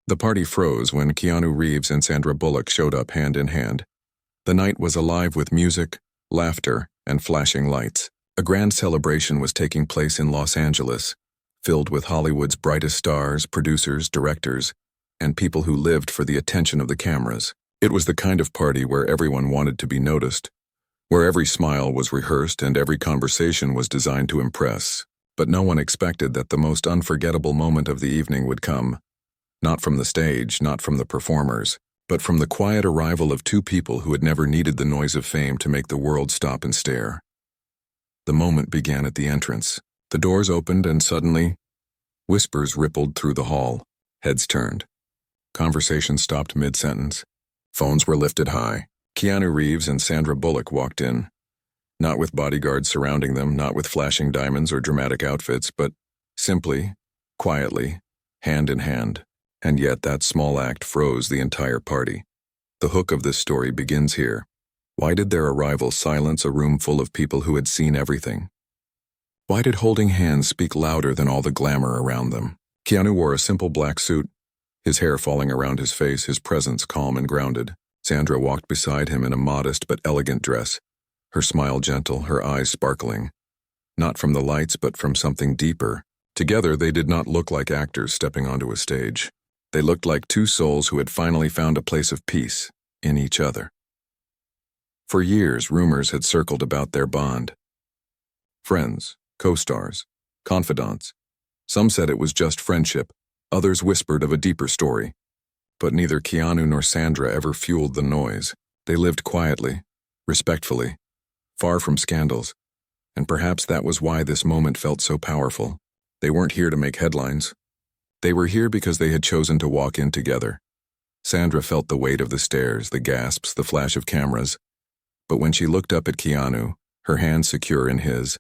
The party froze when Keanu Reeves and Sandra Bullock showed up hand in hand. The night was alive with music, laughter, and flashing lights. A grand celebration was taking place in Los Angeles, filled with Hollywood's brightest stars, producers, directors, and people who lived for the attention of the cameras. It was the kind of party where everyone wanted to be noticed, where every smile was rehearsed and every conversation was designed to impress. But no one expected that the most unforgettable moment of the evening would come. Not from the stage, not from the performers, but from the quiet arrival of two people who had never needed the noise of fame to make the world stop and stare. The moment began at the entrance. The doors opened and suddenly, whispers rippled through the hall. Heads turned. Conversation stopped mid-sentence. Phones were lifted high. Keanu Reeves and Sandra Bullock walked in. Not with bodyguards surrounding them, not with flashing diamonds or dramatic outfits, but simply, quietly, hand in hand. And yet that small act froze the entire party. The hook of this story begins here. Why did their arrival silence a room full of people who had seen everything? Why did holding hands speak louder than all the glamour around them? Keanu wore a simple black suit, his hair falling around his face, his presence calm and grounded. Sandra walked beside him in a modest but elegant dress, her smile gentle, her eyes sparkling. Not from the lights, but from something deeper. Together, they did not look like actors stepping onto a stage. They looked like two souls who had finally found a place of peace in each other. For years, rumors had circled about their bond. Friends, co-stars, confidants. Some said it was just friendship. Others whispered of a deeper story. But neither Keanu nor Sandra ever fueled the noise. They lived quietly, respectfully, far from scandals. And perhaps that was why this moment felt so powerful. They weren't here to make headlines. They were here because they had chosen to walk in together. Sandra felt the weight of the stares, the gasps, the flash of cameras. But when she looked up at Keanu, her hand secure in his,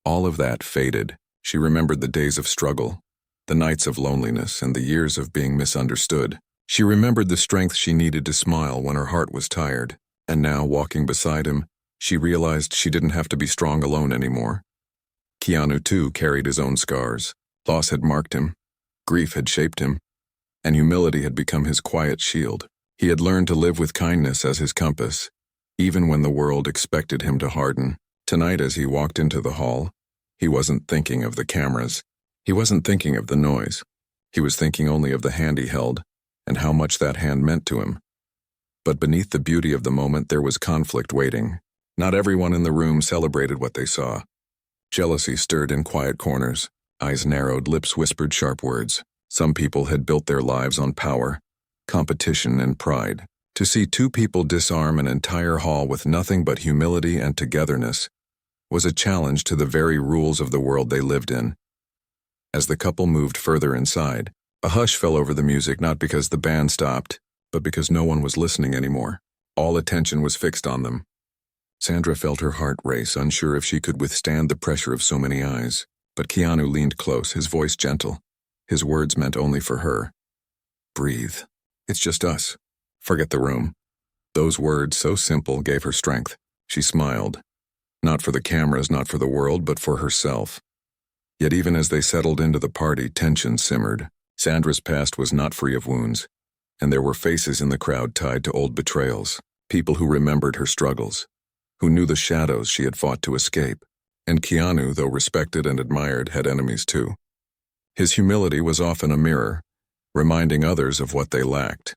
all of that faded. She remembered the days of struggle, the nights of loneliness, and the years of being misunderstood. She remembered the strength she needed to smile when her heart was tired. And now, walking beside him, she realized she didn't have to be strong alone anymore. Keanu, too, carried his own scars. Loss had marked him. Grief had shaped him, and humility had become his quiet shield. He had learned to live with kindness as his compass, even when the world expected him to harden. Tonight, as he walked into the hall, he wasn't thinking of the cameras. He wasn't thinking of the noise. He was thinking only of the hand he held, and how much that hand meant to him. But beneath the beauty of the moment, there was conflict waiting. Not everyone in the room celebrated what they saw. Jealousy stirred in quiet corners. Eyes narrowed, lips whispered sharp words. Some people had built their lives on power, competition, and pride. To see two people disarm an entire hall with nothing but humility and togetherness was a challenge to the very rules of the world they lived in. As the couple moved further inside, a hush fell over the music, not because the band stopped, but because no one was listening anymore. All attention was fixed on them. Sandra felt her heart race, unsure if she could withstand the pressure of so many eyes. But Keanu leaned close, his voice gentle. His words meant only for her. Breathe. It's just us. Forget the room. Those words, so simple, gave her strength. She smiled. Not for the cameras, not for the world, but for herself. Yet even as they settled into the party, tension simmered. Sandra's past was not free of wounds, and there were faces in the crowd tied to old betrayals. People who remembered her struggles, who knew the shadows she had fought to escape. And Keanu, though respected and admired, had enemies too. His humility was often a mirror, reminding others of what they lacked.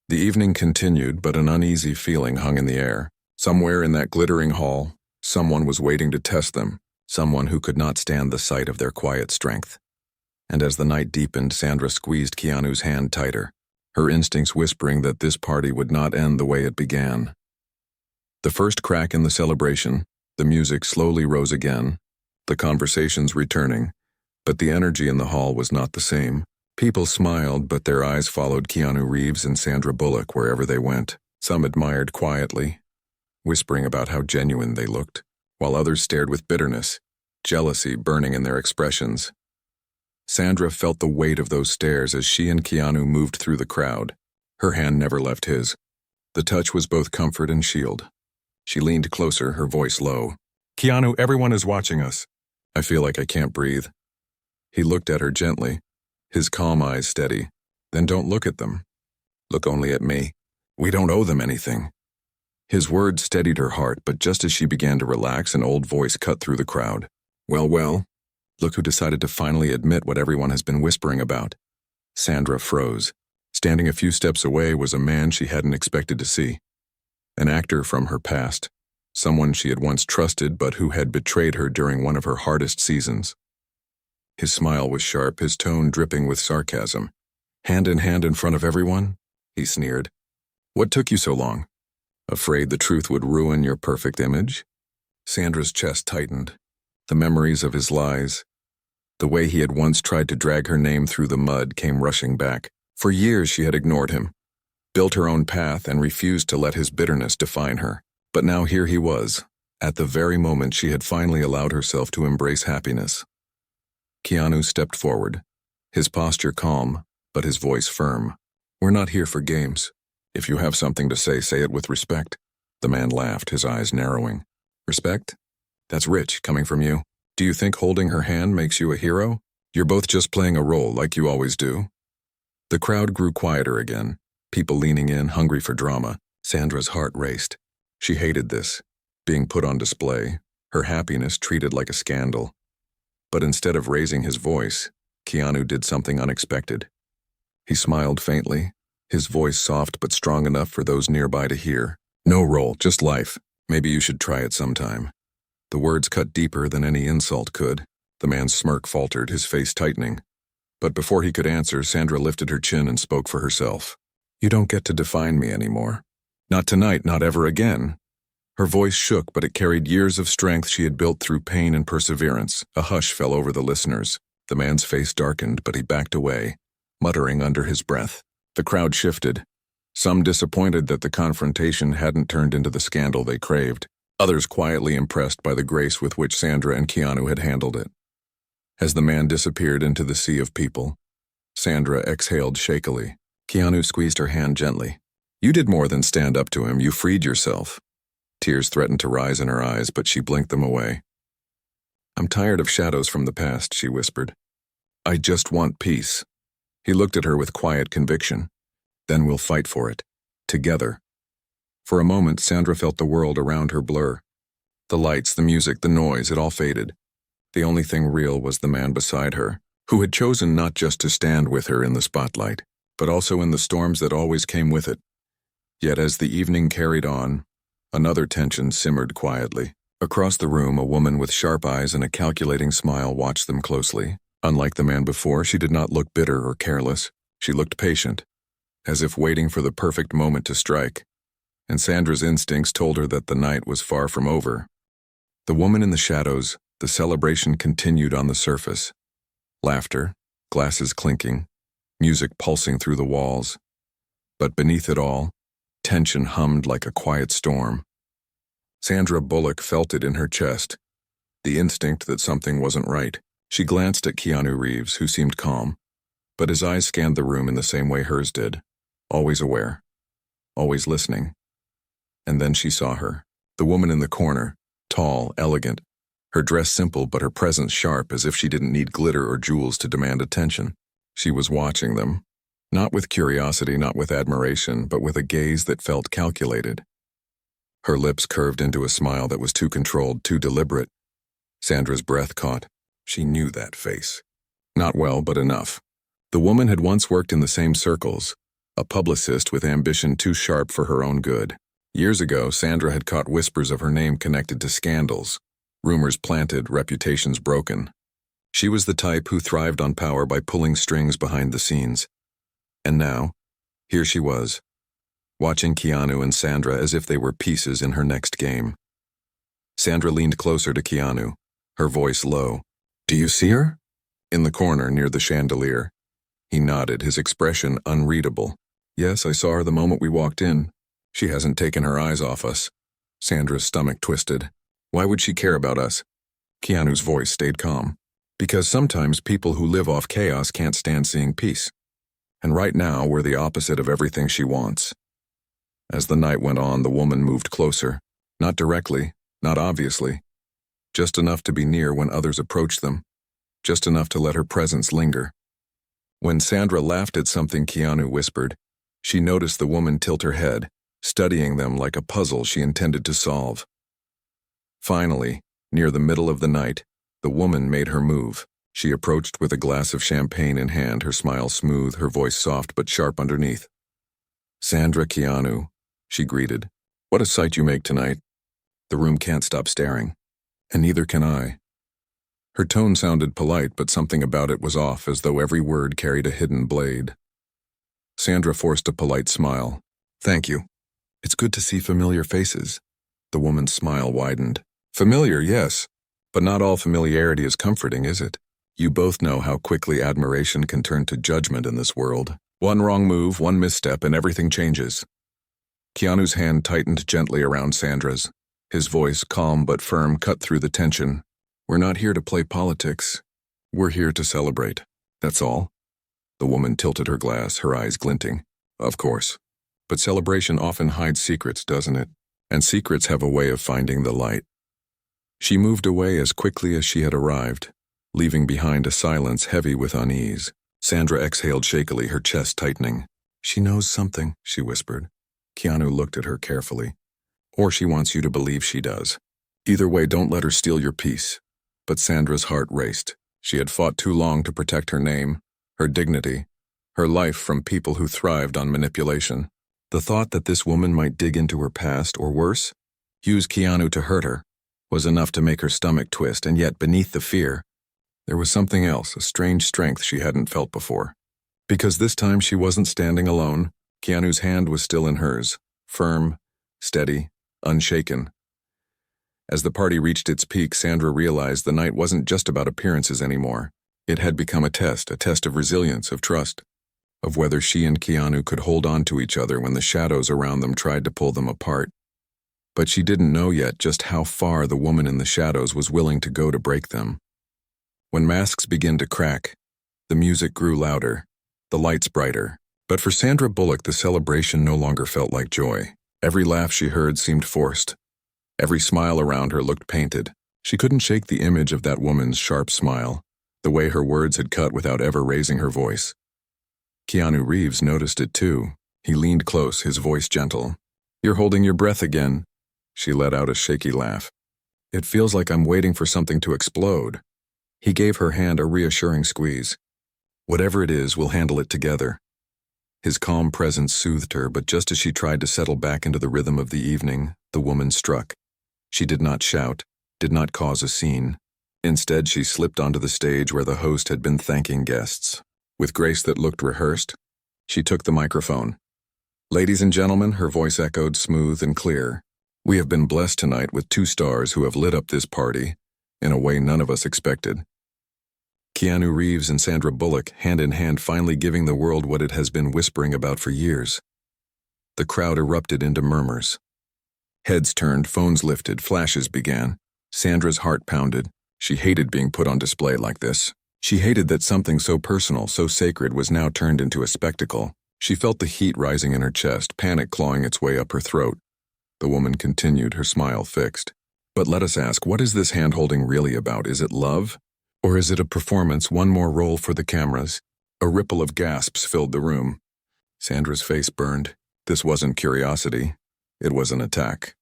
The evening continued, but an uneasy feeling hung in the air. Somewhere in that glittering hall, someone was waiting to test them, someone who could not stand the sight of their quiet strength. And as the night deepened, Sandra squeezed Keanu's hand tighter, her instincts whispering that this party would not end the way it began. The first crack in the celebration, the music slowly rose again, the conversations returning, but the energy in the hall was not the same. People smiled, but their eyes followed Keanu Reeves and Sandra Bullock wherever they went. Some admired quietly, whispering about how genuine they looked, while others stared with bitterness, jealousy burning in their expressions. Sandra felt the weight of those stares as she and Keanu moved through the crowd. Her hand never left his. The touch was both comfort and shield. She leaned closer, her voice low. Keanu, everyone is watching us. I feel like I can't breathe. He looked at her gently, his calm eyes steady. Then don't look at them. Look only at me. We don't owe them anything. His words steadied her heart, but just as she began to relax, an old voice cut through the crowd. Well, well, look who decided to finally admit what everyone has been whispering about. Sandra froze. Standing a few steps away was a man she hadn't expected to see. An actor from her past. Someone she had once trusted but who had betrayed her during one of her hardest seasons. His smile was sharp, his tone dripping with sarcasm. Hand in front of everyone? He sneered. What took you so long? Afraid the truth would ruin your perfect image? Sandra's chest tightened. The memories of his lies, the way he had once tried to drag her name through the mud, came rushing back. For years she had ignored him, built her own path and refused to let his bitterness define her. But now here he was, at the very moment she had finally allowed herself to embrace happiness. Keanu stepped forward, his posture calm, but his voice firm. We're not here for games. If you have something to say, say it with respect. The man laughed, his eyes narrowing. Respect? That's rich, coming from you. Do you think holding her hand makes you a hero? You're both just playing a role like you always do. The crowd grew quieter again, people leaning in, hungry for drama. Sandra's heart raced. She hated this, being put on display, her happiness treated like a scandal. But instead of raising his voice, Keanu did something unexpected. He smiled faintly, his voice soft but strong enough for those nearby to hear. No role, just life. Maybe you should try it sometime. The words cut deeper than any insult could. The man's smirk faltered, his face tightening. But before he could answer, Sandra lifted her chin and spoke for herself. You don't get to define me anymore. Not tonight, not ever again. Her voice shook, but it carried years of strength she had built through pain and perseverance. A hush fell over the listeners. The man's face darkened, but he backed away, muttering under his breath. The crowd shifted, some disappointed that the confrontation hadn't turned into the scandal they craved, others quietly impressed by the grace with which Sandra and Keanu had handled it. As the man disappeared into the sea of people, Sandra exhaled shakily. Keanu squeezed her hand gently. You did more than stand up to him, you freed yourself. Tears threatened to rise in her eyes, but she blinked them away. I'm tired of shadows from the past, she whispered. I just want peace. He looked at her with quiet conviction. Then we'll fight for it. Together. For a moment, Sandra felt the world around her blur. The lights, the music, the noise, it all faded. The only thing real was the man beside her, who had chosen not just to stand with her in the spotlight, but also in the storms that always came with it. Yet as the evening carried on, another tension simmered quietly. Across the room, a woman with sharp eyes and a calculating smile watched them closely. Unlike the man before, she did not look bitter or careless. She looked patient, as if waiting for the perfect moment to strike. And Sandra's instincts told her that the night was far from over. The woman in the shadows, the celebration continued on the surface. Laughter, glasses clinking, music pulsing through the walls. But beneath it all, tension hummed like a quiet storm. Sandra Bullock felt it in her chest, the instinct that something wasn't right. She glanced at Keanu Reeves, who seemed calm, but his eyes scanned the room in the same way hers did, always aware, always listening. And then she saw her, the woman in the corner, tall, elegant, her dress simple but her presence sharp, as if she didn't need glitter or jewels to demand attention. She was watching them, not with curiosity, not with admiration, but with a gaze that felt calculated. Her lips curved into a smile that was too controlled, too deliberate. Sandra's breath caught. She knew that face. Not well, but enough. The woman had once worked in the same circles, a publicist with ambition too sharp for her own good. Years ago, Sandra had caught whispers of her name connected to scandals, rumors planted, reputations broken. She was the type who thrived on power by pulling strings behind the scenes. And now, here she was, watching Keanu and Sandra as if they were pieces in her next game. Sandra leaned closer to Keanu, her voice low. Do you see her? In the corner near the chandelier. He nodded, his expression unreadable. Yes, I saw her the moment we walked in. She hasn't taken her eyes off us. Sandra's stomach twisted. Why would she care about us? Keanu's voice stayed calm. Because sometimes people who live off chaos can't stand seeing peace. And right now, we're the opposite of everything she wants. As the night went on, the woman moved closer. Not directly, not obviously. Just enough to be near when others approached them. Just enough to let her presence linger. When Sandra laughed at something Keanu whispered, she noticed the woman tilt her head, studying them like a puzzle she intended to solve. Finally, near the middle of the night, the woman made her move. She approached with a glass of champagne in hand, her smile smooth, her voice soft but sharp underneath. "Sandra, Keanu," she greeted. "What a sight you make tonight." The room can't stop staring. And neither can I. Her tone sounded polite, but something about it was off, as though every word carried a hidden blade. Sandra forced a polite smile. "Thank you. It's good to see familiar faces." The woman's smile widened. "Familiar, yes, but not all familiarity is comforting, is it? You both know how quickly admiration can turn to judgment in this world. One wrong move, one misstep, and everything changes." Keanu's hand tightened gently around Sandra's. His voice, calm but firm, cut through the tension. "We're not here to play politics. We're here to celebrate. That's all." The woman tilted her glass, her eyes glinting. "Of course. But celebration often hides secrets, doesn't it? And secrets have a way of finding the light." She moved away as quickly as she had arrived, leaving behind a silence heavy with unease. Sandra exhaled shakily, her chest tightening. "She knows something," she whispered. Keanu looked at her carefully. "Or she wants you to believe she does. Either way, don't let her steal your peace." But Sandra's heart raced. She had fought too long to protect her name, her dignity, her life from people who thrived on manipulation. The thought that this woman might dig into her past, or worse, use Keanu to hurt her, was enough to make her stomach twist, and yet beneath the fear, there was something else, a strange strength she hadn't felt before. Because this time she wasn't standing alone. Keanu's hand was still in hers, firm, steady, unshaken. As the party reached its peak, Sandra realized the night wasn't just about appearances anymore. It had become a test of resilience, of trust, of whether she and Keanu could hold on to each other when the shadows around them tried to pull them apart. But she didn't know yet just how far the woman in the shadows was willing to go to break them. When masks began to crack, the music grew louder, the lights brighter. But for Sandra Bullock, the celebration no longer felt like joy. Every laugh she heard seemed forced. Every smile around her looked painted. She couldn't shake the image of that woman's sharp smile, the way her words had cut without ever raising her voice. Keanu Reeves noticed it too. He leaned close, his voice gentle. "You're holding your breath again." She let out a shaky laugh. "It feels like I'm waiting for something to explode." He gave her hand a reassuring squeeze. "Whatever it is, we'll handle it together." His calm presence soothed her, but just as she tried to settle back into the rhythm of the evening, the woman struck. She did not shout, did not cause a scene. Instead, she slipped onto the stage where the host had been thanking guests. With grace that looked rehearsed, she took the microphone. "Ladies and gentlemen," her voice echoed smooth and clear, "we have been blessed tonight with two stars who have lit up this party in a way none of us expected. Keanu Reeves and Sandra Bullock, hand in hand, finally giving the world what it has been whispering about for years." The crowd erupted into murmurs. Heads turned, phones lifted, flashes began. Sandra's heart pounded. She hated being put on display like this. She hated that something so personal, so sacred, was now turned into a spectacle. She felt the heat rising in her chest, panic clawing its way up her throat. The woman continued, her smile fixed. "But let us ask, what is this hand-holding really about? Is it love? Or is it a performance, one more role for the cameras?" A ripple of gasps filled the room. Sandra's face burned. This wasn't curiosity. It was an attack.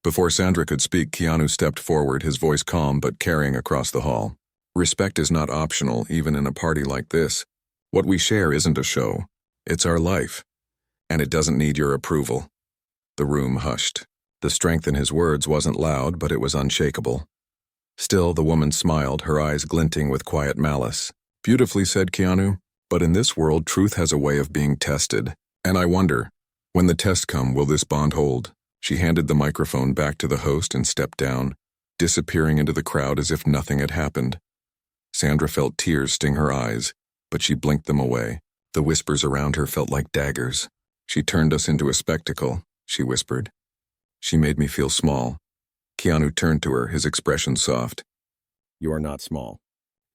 Before Sandra could speak, Keanu stepped forward, his voice calm but carrying across the hall. "Respect is not optional, even in a party like this. What we share isn't a show. It's our life. And it doesn't need your approval." The room hushed. The strength in his words wasn't loud, but it was unshakable. Still, the woman smiled, her eyes glinting with quiet malice. "Beautifully said, Keanu. But in this world, truth has a way of being tested. And I wonder, when the test comes, will this bond hold?" She handed the microphone back to the host and stepped down, disappearing into the crowd as if nothing had happened. Sandra felt tears sting her eyes, but she blinked them away. The whispers around her felt like daggers. "She turned us into a spectacle," she whispered. "She made me feel small." Keanu turned to her, his expression soft. "You are not small.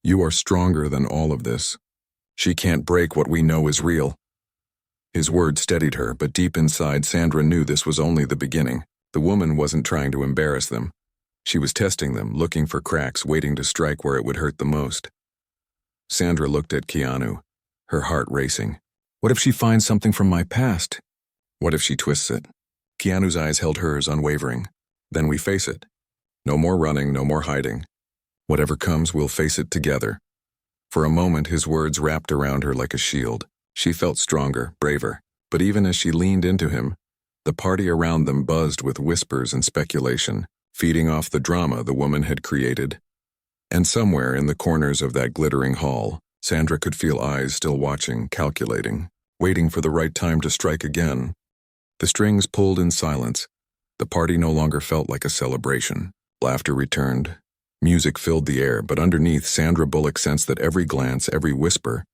You are stronger than all of this. She can't break what we know is real." His words steadied her, but deep inside, Sandra knew this was only the beginning. The woman wasn't trying to embarrass them. She was testing them, looking for cracks, waiting to strike where it would hurt the most. Sandra looked at Keanu, her heart racing. What if she finds something from my past? What if she twists it? Keanu's eyes held hers unwavering. Then we face it. No more running, no more hiding. Whatever comes, we'll face it together. For a moment, his words wrapped around her like a shield. She felt stronger, braver. But even as she leaned into him, the party around them buzzed with whispers and speculation, feeding off the drama the woman had created. And somewhere in the corners of that glittering hall, Sandra could feel eyes still watching, calculating, waiting for the right time to strike again. The strings pulled in silence. The party no longer felt like a celebration. Laughter returned. Music filled the air, but underneath, Sandra Bullock sensed that every glance, every whisper,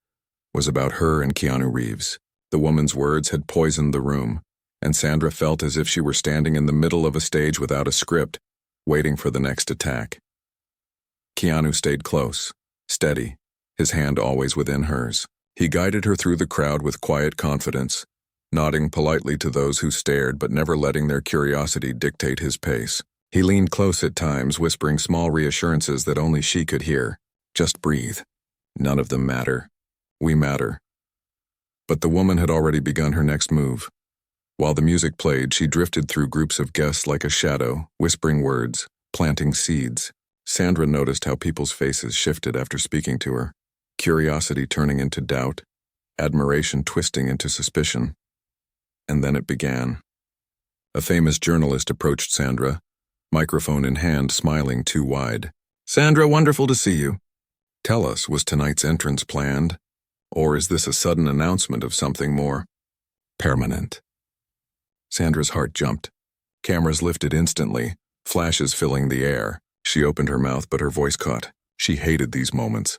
was about her and Keanu Reeves. The woman's words had poisoned the room, and Sandra felt as if she were standing in the middle of a stage without a script, waiting for the next attack. Keanu stayed close, steady, his hand always within hers. He guided her through the crowd with quiet confidence, nodding politely to those who stared but never letting their curiosity dictate his pace. He leaned close at times, whispering small reassurances that only she could hear. Just breathe. None of them matter. We matter. But the woman had already begun her next move. While the music played, she drifted through groups of guests like a shadow, whispering words, planting seeds. Sandra noticed how people's faces shifted after speaking to her, curiosity turning into doubt, admiration twisting into suspicion. And then it began. A famous journalist approached Sandra, microphone in hand, smiling too wide. "Sandra, wonderful to see you. Tell us, was tonight's entrance planned? Or is this a sudden announcement of something more permanent?" Sandra's heart jumped. Cameras lifted instantly, flashes filling the air. She opened her mouth, but her voice caught. She hated these moments.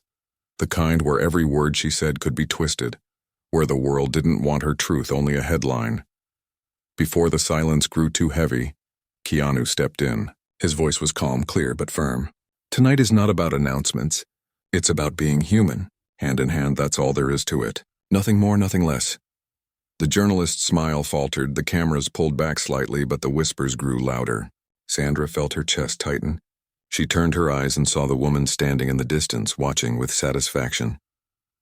The kind where every word she said could be twisted, where the world didn't want her truth, only a headline. Before the silence grew too heavy, Keanu stepped in. His voice was calm, clear, but firm. "Tonight is not about announcements. It's about being human. Hand in hand, that's all there is to it. Nothing more, nothing less." The journalist's smile faltered, the cameras pulled back slightly, but the whispers grew louder. Sandra felt her chest tighten. She turned her eyes and saw the woman standing in the distance, watching with satisfaction.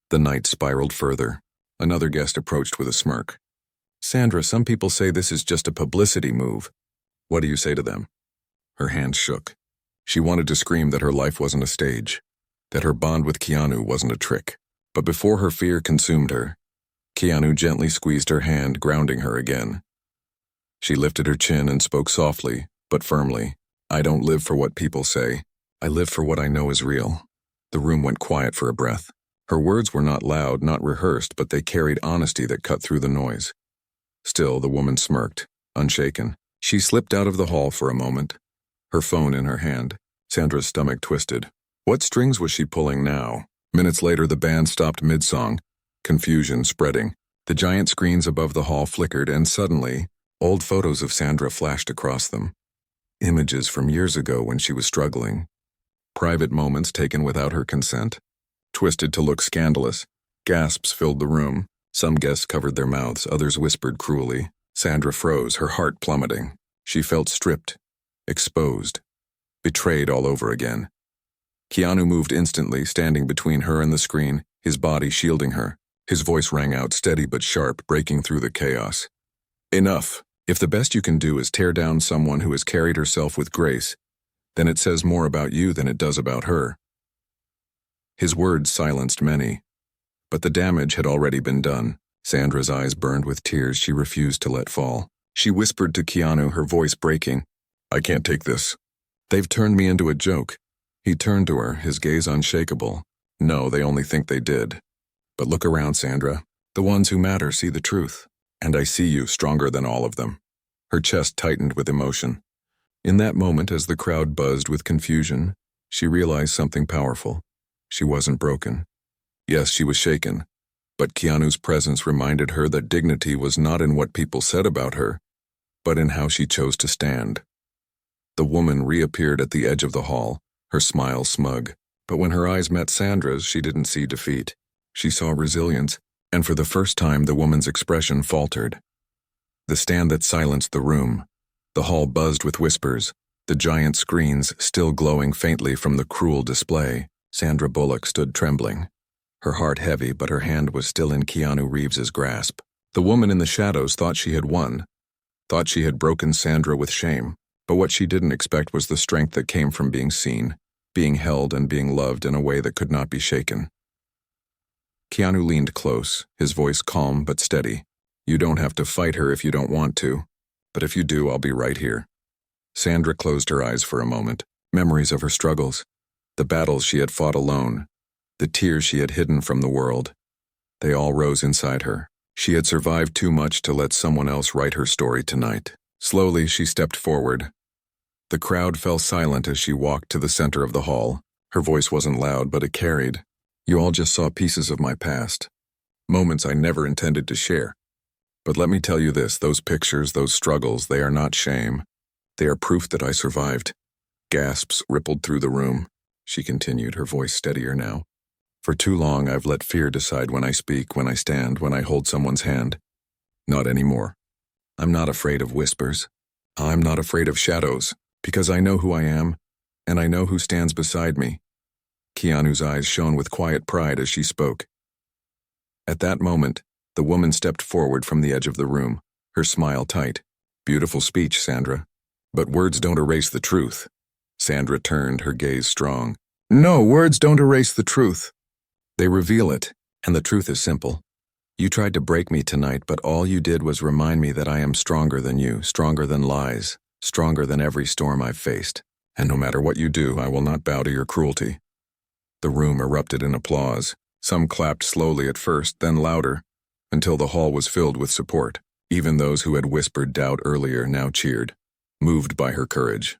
The night spiraled further. Another guest approached with a smirk. "Sandra, some people say this is just a publicity move. What do you say to them?" Her hand shook. She wanted to scream that her life wasn't a stage, that her bond with Keanu wasn't a trick. But before her fear consumed her, Keanu gently squeezed her hand, grounding her again. She lifted her chin and spoke softly, but firmly. "I don't live for what people say. I live for what I know is real." The room went quiet for a breath. Her words were not loud, not rehearsed, but they carried honesty that cut through the noise. Still, the woman smirked, unshaken. She slipped out of the hall for a moment, her phone in her hand. Sandra's stomach twisted. What strings was she pulling now? Minutes later, the band stopped mid-song, confusion spreading. The giant screens above the hall flickered, and suddenly, old photos of Sandra flashed across them. Images from years ago when she was struggling. Private moments taken without her consent. Twisted to look scandalous. Gasps filled the room. Some guests covered their mouths, others whispered cruelly. Sandra froze, her heart plummeting. She felt stripped, exposed, betrayed all over again. Keanu moved instantly, standing between her and the screen, his body shielding her. His voice rang out, steady but sharp, breaking through the chaos. "Enough. If the best you can do is tear down someone who has carried herself with grace, then it says more about you than it does about her." His words silenced many, but the damage had already been done. Sandra's eyes burned with tears she refused to let fall. She whispered to Keanu, her voice breaking, "I can't take this. They've turned me into a joke." He turned to her, his gaze unshakable. "No, they only think they did. But look around, Sandra. The ones who matter see the truth. And I see you stronger than all of them." Her chest tightened with emotion. In that moment, as the crowd buzzed with confusion, she realized something powerful. She wasn't broken. Yes, she was shaken. But Keanu's presence reminded her that dignity was not in what people said about her, but in how she chose to stand. The woman reappeared at the edge of the hall, her smile smug. But when her eyes met Sandra's, she didn't see defeat. She saw resilience, and for the first time the woman's expression faltered. The stand that silenced the room. The hall buzzed with whispers, the giant screens still glowing faintly from the cruel display. Sandra Bullock stood trembling. her heart heavy, but her hand was still in Keanu Reeves's grasp. The woman in the shadows thought she had won, thought she had broken Sandra with shame, but what she didn't expect was the strength that came from being seen, being held and being loved in a way that could not be shaken. Keanu leaned close, his voice calm but steady. "You don't have to fight her if you don't want to, but if you do, I'll be right here." Sandra closed her eyes for a moment. Memories of her struggles, the battles she had fought alone, the tears she had hidden from the world, they all rose inside her. She had survived too much to let someone else write her story tonight. Slowly, she stepped forward. The crowd fell silent as she walked to the center of the hall. Her voice wasn't loud, but it carried. "You all just saw pieces of my past, moments I never intended to share. But let me tell you this, those pictures, those struggles, they are not shame. They are proof that I survived." Gasps rippled through the room. She continued, her voice steadier now. "For too long, I've let fear decide when I speak, when I stand, when I hold someone's hand. Not anymore. I'm not afraid of whispers. I'm not afraid of shadows, because I know who I am, and I know who stands beside me." Keanu's eyes shone with quiet pride as she spoke. At that moment, the woman stepped forward from the edge of the room, her smile tight. "Beautiful speech, Sandra. But words don't erase the truth." Sandra turned, her gaze strong. "No, words don't erase the truth. They reveal it, and the truth is simple. You tried to break me tonight, but all you did was remind me that I am stronger than you, stronger than lies, stronger than every storm I've faced. And no matter what you do, I will not bow to your cruelty." The room erupted in applause. Some clapped slowly at first, then louder, until the hall was filled with support. Even those who had whispered doubt earlier now cheered, moved by her courage.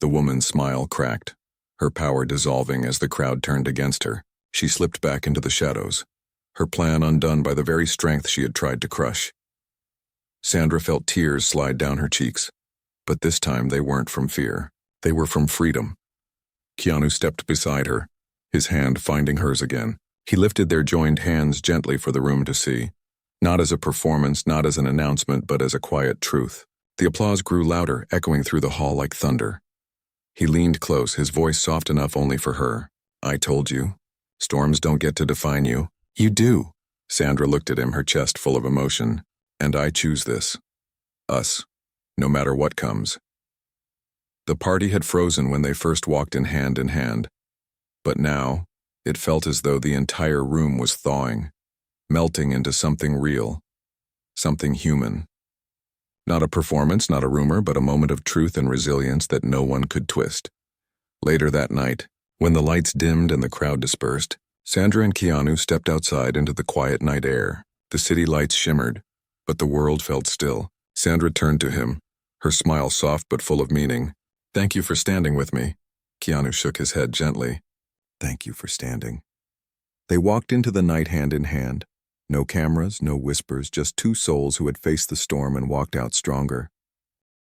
The woman's smile cracked, her power dissolving as the crowd turned against her. She slipped back into the shadows, her plan undone by the very strength she had tried to crush. Sandra felt tears slide down her cheeks, but this time they weren't from fear. They were from freedom. Keanu stepped beside her, his hand finding hers again. He lifted their joined hands gently for the room to see, not as a performance, not as an announcement, but as a quiet truth. The applause grew louder, echoing through the hall like thunder. He leaned close, his voice soft enough only for her. "I told you. Storms don't get to define you." "You do." Sandra looked at him, her chest full of emotion. "And I choose this. Us. No matter what comes." The party had frozen when they first walked in hand, but now it felt as though the entire room was thawing, melting into something real, something human. Not a performance, not a rumor, but a moment of truth and resilience that no one could twist. Later that night, when the lights dimmed and the crowd dispersed, Sandra and Keanu stepped outside into the quiet night air. The city lights shimmered, but the world felt still. Sandra turned to him, her smile soft but full of meaning. "Thank you for standing with me." Keanu shook his head gently. "Thank you for standing." They walked into the night hand in hand. No cameras, no whispers, just two souls who had faced the storm and walked out stronger.